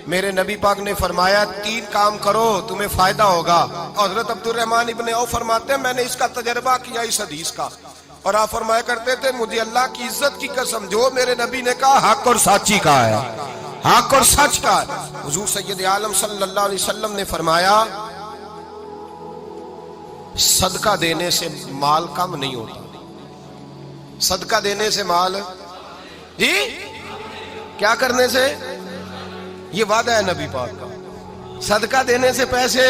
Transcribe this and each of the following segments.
میرے نبی پاک نے فرمایا 3 کام کرو تمہیں فائدہ ہوگا. حضرت عبدالرحمن ابن عوف فرماتے ہیں میں نے اس کا تجربہ کیا اس حدیث کا, اور آپ فرمایا کرتے تھے مجھے اللہ کی عزت کی قسم جو میرے نبی نے کہا حق اور سچی کہا ہے, حق اور سچ کا ہے. حضور سید عالم صلی اللہ علیہ وسلم نے فرمایا صدقہ دینے سے مال کم نہیں ہوتا. صدقہ دینے سے مال جی کیا کرنے سے, یہ وعدہ ہے نبی پاک کا. صدقہ دینے سے پیسے,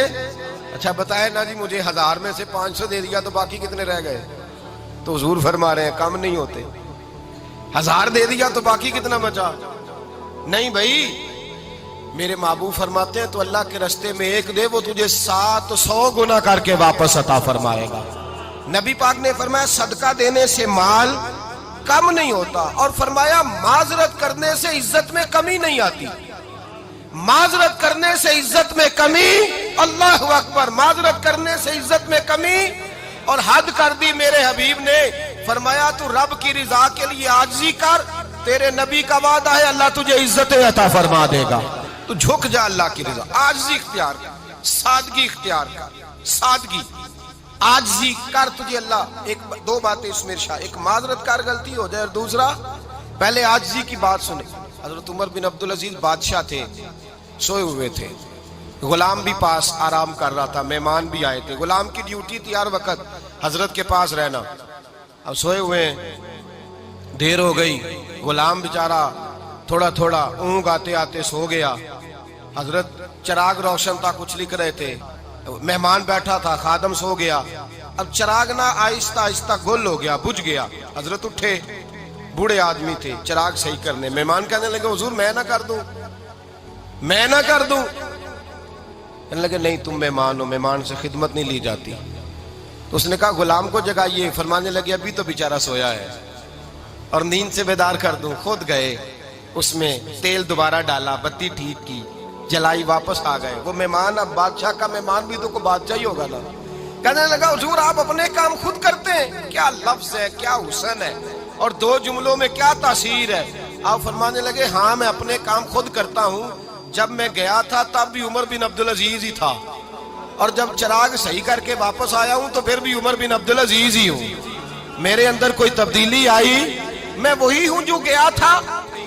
اچھا بتائے نا جی مجھے 1000 میں سے 500 دے دیا تو باقی کتنے رہ گئے؟ تو حضور فرما رہے ہیں کم نہیں ہوتے. 1000 دے دیا تو باقی کتنا بچا؟ نہیں بھائی, میرے محبوب فرماتے ہیں تو اللہ کے رستے میں 1 دے وہ تجھے 700 گنا کر کے واپس عطا فرمائے گا. نبی پاک نے فرمایا صدقہ دینے سے مال کم نہیں ہوتا, اور فرمایا معذرت کرنے سے عزت میں کمی نہیں آتی. معذرت کرنے سے عزت میں کمی, اللہ اکبر, معذرت کرنے سے عزت میں کمی. اور حد کر دی میرے حبیب نے, فرمایا تو رب کی رضا کے لیے عاجزی کر, تیرے نبی کا وعدہ ہے اللہ تجھے عزت عطا فرما دے گا. تو جھک جا اللہ کی رضا, عاجزی اختیار کر, سادگی اختیار کر, سادگی عاجزی کر, تجھے اللہ 2 باتیں اس میں ارشاد, ایک معذرت کر غلطی ہو جائے, اور دوسرا پہلے عاجزی کی بات سنے. حضرت عمر بن عبدالعزیز بادشاہ تھے, سوئے ہوئے تھے, غلام بھی پاس آرام کر رہا تھا, مہمان بھی آئے تھے. غلام کی ڈیوٹی تھی ہر وقت حضرت کے پاس رہنا. اب سوئے ہوئے ہیں, دیر ہو گئی, غلام بیچارہ تھوڑا تھوڑا اونگ آتے آتے سو گیا. حضرت چراغ روشن تھا, کچھ لکھ رہے تھے, مہمان بیٹھا تھا, خادم سو گیا. اب چراغ نہ آہستہ آہستہ گل ہو گیا, بجھ گیا. حضرت اٹھے, بوڑھے آدمی تھے, چراغ صحیح کرنے. مہمان کہنے لگے حضور میں نہ کر دوں, میں نہ کر دوں. کہنے لگے نہیں تم مہمان ہو, مہمان سے خدمت نہیں لی جاتی. تو اس نے کہا غلام کو جگائیے. فرمانے لگے ابھی تو بیچارہ سویا ہے اور نیند سے بیدار کر دوں. خود گئے, اس میں تیل دوبارہ ڈالا, بتی ٹھیک کی, جلائی, واپس آ گئے. وہ مہمان, اب بادشاہ کا مہمان بھی تو کو بادشاہ ہی ہوگا نا. کہنے لگا حضور آپ اپنے کام خود کرتے ہیں, کیا لفظ ہے, کیا حسن ہے, اور 2 جملوں میں کیا تاثیر ہے. آپ فرمانے لگے ہاں میں اپنے کام خود کرتا ہوں. جب میں گیا تھا تب بھی عمر بن عبدالعزیز ہی تھا, اور جب چراغ صحیح کر کے واپس آیا ہوں تو پھر بھی عمر بن عبدالعزیز ہی ہوں. میرے اندر کوئی تبدیلی آئی, میں وہی ہوں جو گیا تھا.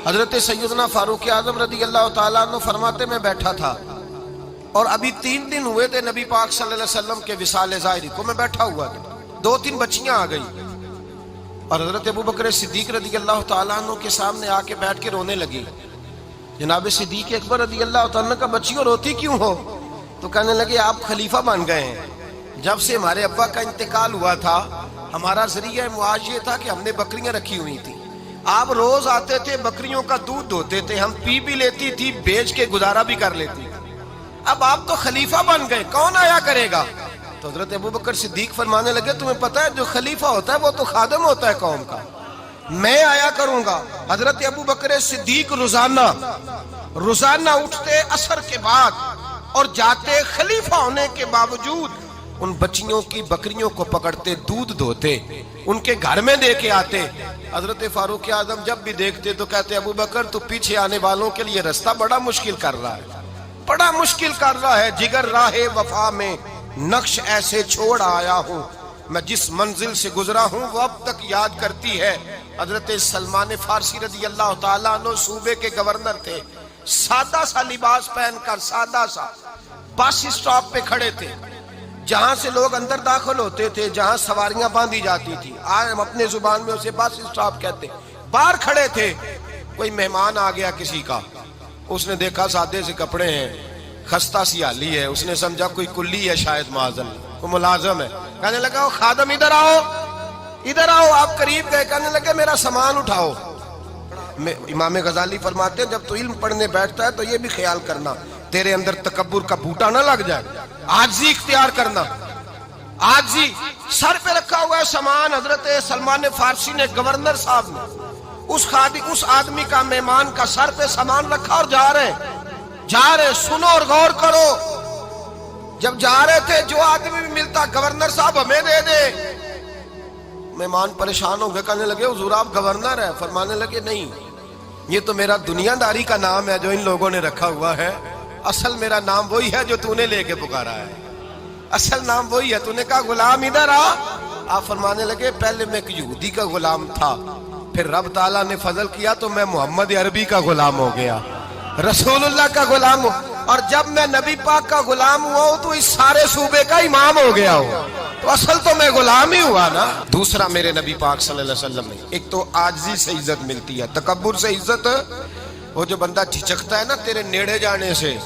حضرت سیدنا فاروق اعظم رضی اللہ تعالیٰ عنہ فرماتے میں بیٹھا تھا, اور ابھی 3 دن ہوئے تھے نبی پاک صلی اللہ علیہ وسلم کے وصال ظاہری کو. میں بیٹھا ہوا تھا, 2-3 بچیاں آ گئی, اور حضرت ابو بکر صدیق رضی اللہ تعالیٰ عنہ کے سامنے آ کے بیٹھ کے رونے لگی. جناب صدیق اکبر رضی اللہ تعالیٰ عنہ کا بچیوں روتی کیوں ہو؟ تو کہنے لگے آپ خلیفہ بن گئے ہیں. جب سے ہمارے ابا کا انتقال ہوا تھا ہمارا ذریعہ معاش یہ تھا کہ ہم نے بکریاں رکھی ہوئی تھی. آپ روز آتے تھے, بکریوں کا دودھ دھوتے تھے, ہم پی بھی لیتی تھی, بیچ کے گزارا بھی کر لیتی. اب آپ تو خلیفہ بن گئے, کون آیا کرے گا؟ تو حضرت ابو بکر صدیق فرمانے لگے تمہیں پتہ ہے جو خلیفہ ہوتا ہے وہ تو خادم ہوتا ہے قوم کا, میں آیا کروں گا. حضرت ابو بکر صدیق روزانہ اٹھتے عصر کے بعد اور جاتے, خلیفہ ہونے کے باوجود ان بچیوں کی بکریوں کو پکڑتے, دودھ دھوتے, ان کے گھر میں دے کے آتے. حضرت فاروق اعظم جب بھی دیکھتے تو کہتے ابو بکر تو پیچھے آنے والوں کے لیے رستہ بڑا مشکل کر رہا ہے, بڑا مشکل کر رہا ہے. جگر راہ وفا میں نقش ایسے چھوڑ آیا ہوں, میں جس منزل سے گزرا ہوں وہ اب تک یاد کرتی ہے. حضرت سلمان فارسی رضی اللہ تعالیٰ عنہ صوبے کے گورنر تھے, سادہ سا لباس پہن کر, سادہ سا, بس اسٹاپ پہ کھڑے تھے, جہاں سے لوگ اندر داخل ہوتے تھے, جہاں سواریاں باندھی جاتی تھی, آج ہم اپنے زبان میں اسے بس اسٹاپ کہتے. باہر کھڑے تھے, کوئی مہمان آ گیا کسی کا, اس نے دیکھا سادے سے کپڑے ہیں, خستہ سی حالی ہے, اس نے سمجھا کوئی کلی ہے شاید, معاذ اللہ کوئی ملازم ہے. کہنے لگا خادم ادھر آؤ, ادھر آؤ. آپ قریب گئے, کہنے لگے میرا سامان اٹھاؤ. امام غزالی فرماتے ہیں جب تو علم پڑھنے بیٹھتا ہے تو یہ بھی خیال کرنا تیرے اندر تکبر کا بوٹا نہ لگ جائے, عاجزی اختیار کرنا. عاجزی, سر پہ رکھا ہوا ہے سامان. حضرت سلمان فارسی نے, گورنر صاحب نے, اس آدمی کا, مہمان کا سر پہ سامان رکھا اور جا رہے. سنو اور غور کرو. جب جا رہے تھے جو آدمی بھی ملتا گورنر صاحب ہمیں دے دے. مہمان پریشان ہو گئے, کہنے لگے حضور آپ گورنر ہیں؟ فرمانے لگے نہیں, یہ تو میرا دنیا داری کا نام ہے جو ان لوگوں نے رکھا ہوا ہے، اصل میرا نام وہی ہے جو تو نے لے کے پکارا ہے، اصل نام وہی ہے۔ تو نے کہا غلام ادھر آ، آپ فرمانے لگے پہلے میں ایک یہودی کا غلام تھا، پھر رب تعالیٰ نے فضل کیا تو میں محمد عربی کا غلام ہو گیا، رسول اللہ کا غلام ہوں، اور جب میں نبی پاک کا غلام ہوا ہوں تو اس سارے صوبے کا امام ہو گیا ہوں، تو اصل تو میں غلام ہی ہوا نا۔ دوسرا میرے نبی پاک صلی اللہ علیہ وسلم نے ایک تو عاجزی سے عزت ملتی ہے، تکبر سے عزت، وہ جو بندہ جھجکتا ہے نا تیرے نیڑے جانے سے،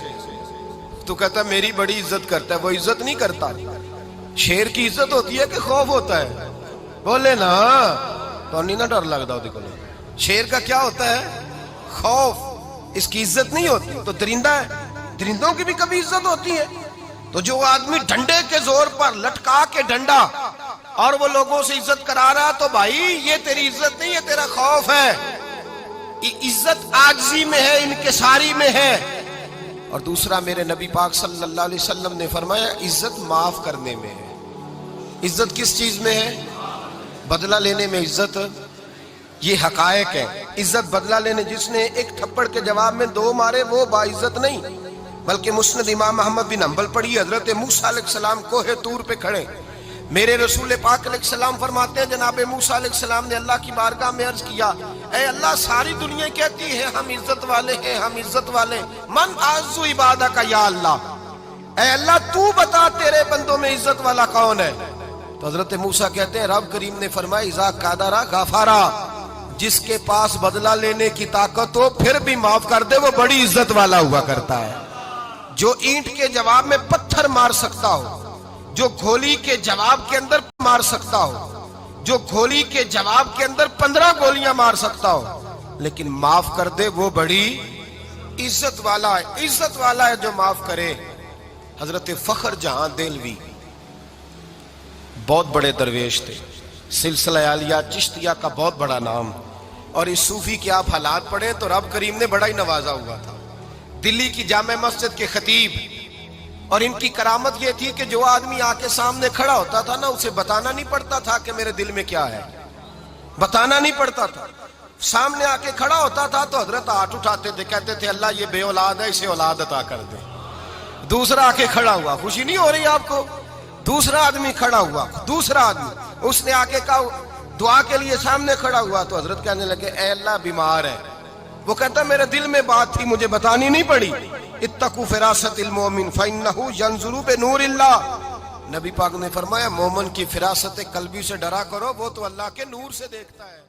تو کہتا ہے میری بڑی عزت کرتا ہے، وہ عزت نہیں کرتا۔ شیر کی عزت ہوتی ہے کہ خوف ہوتا ہے؟ بولے نا، تو نہیں نہ ڈر لگتا ہوتی کو۔ شیر کا کیا ہوتا ہے؟ خوف، اس کی عزت نہیں ہوتی۔ تو درندہ ہے، درندوں کی بھی کبھی عزت ہوتی ہے؟ تو جو آدمی ڈنڈے کے زور پر لٹکا کے ڈنڈا اور وہ لوگوں سے عزت کرا رہا، تو بھائی یہ تیری عزت نہیں، یہ تیرا خوف ہے۔ عزت عاجزی میں ہے، انکساری میں ہے۔ اور دوسرا میرے نبی پاک صلی اللہ علیہ وسلم نے فرمایا عزت معاف کرنے میں ہے۔ عزت کس چیز میں ہے؟ بدلہ لینے میں عزت، یہ حقائق ہے۔ عزت بدلہ لینے، جس نے ایک تھپڑ کے جواب میں 2 مارے وہ باعزت نہیں، بلکہ مسند امام احمد بن حنبل پڑھی، حضرت موسیٰ علیہ السلام کوہ طور پہ کھڑے، میرے رسول پاک علیہ السلام فرماتے ہیں جناب موسیٰ علیہ السلام نے اللہ کی بارگاہ میں عرض کیا، اے اللہ ساری دنیا کہتی ہے ہم عزت والے ہیں، ہم عزت والے، من اعز عبادک یا اللہ، اے اللہ تو بتا تیرے بندوں میں عزت والا کون ہے؟ تو حضرت موسیٰ کہتے ہیں رب کریم نے فرمایا اذا قادرا غفارا، جس کے پاس بدلہ لینے کی طاقت ہو پھر بھی معاف کر دے وہ بڑی عزت والا ہوا کرتا ہے۔ جو اینٹ کے جواب میں پتھر مار سکتا ہو، جو گھولی کے جواب کے اندر مار سکتا ہو، جو گھولی کے جواب کے اندر 15 گولیاں مار سکتا ہو، لیکن معاف کر دے وہ بڑی عزت والا ہے۔ عزت والا ہے جو معاف کرے۔ حضرت فخر جہاں دہلوی بہت بڑے درویش تھے، سلسلہ عالیہ چشتیہ کا بہت بڑا نام، اور اس صوفی کے آپ حالات پڑھیں تو رب کریم نے بڑا ہی نوازا ہوا تھا۔ دلی کی جامع مسجد کے خطیب، اور ان کی کرامت یہ تھی کہ جو آدمی آ کے سامنے کھڑا ہوتا تھا نا اسے بتانا نہیں پڑتا تھا کہ میرے دل میں کیا ہے، بتانا نہیں پڑتا تھا۔ سامنے آ کے کھڑا ہوتا تھا تو حضرت ہاتھ اٹھاتے تھے، کہتے تھے اللہ یہ بے اولاد ہے، اسے اولاد عطا کر دے۔ دوسرا آ کے کھڑا ہوا، خوشی نہیں ہو رہی آپ کو؟ دوسرا آدمی کھڑا ہوا، دوسرا آدمی، اس نے آ کے کہا دعا کے لیے سامنے کھڑا ہوا تو حضرت کہنے لگے اے اللہ بیمار ہے، وہ کہتا میرے دل میں بات تھی مجھے بتانی نہیں پڑی، اتقوا فراست المومن فإنہ ینظر بنور اللہ، نبی پاک نے فرمایا مومن کی فراست قلبی سے ڈرا کرو، وہ تو اللہ کے نور سے دیکھتا ہے۔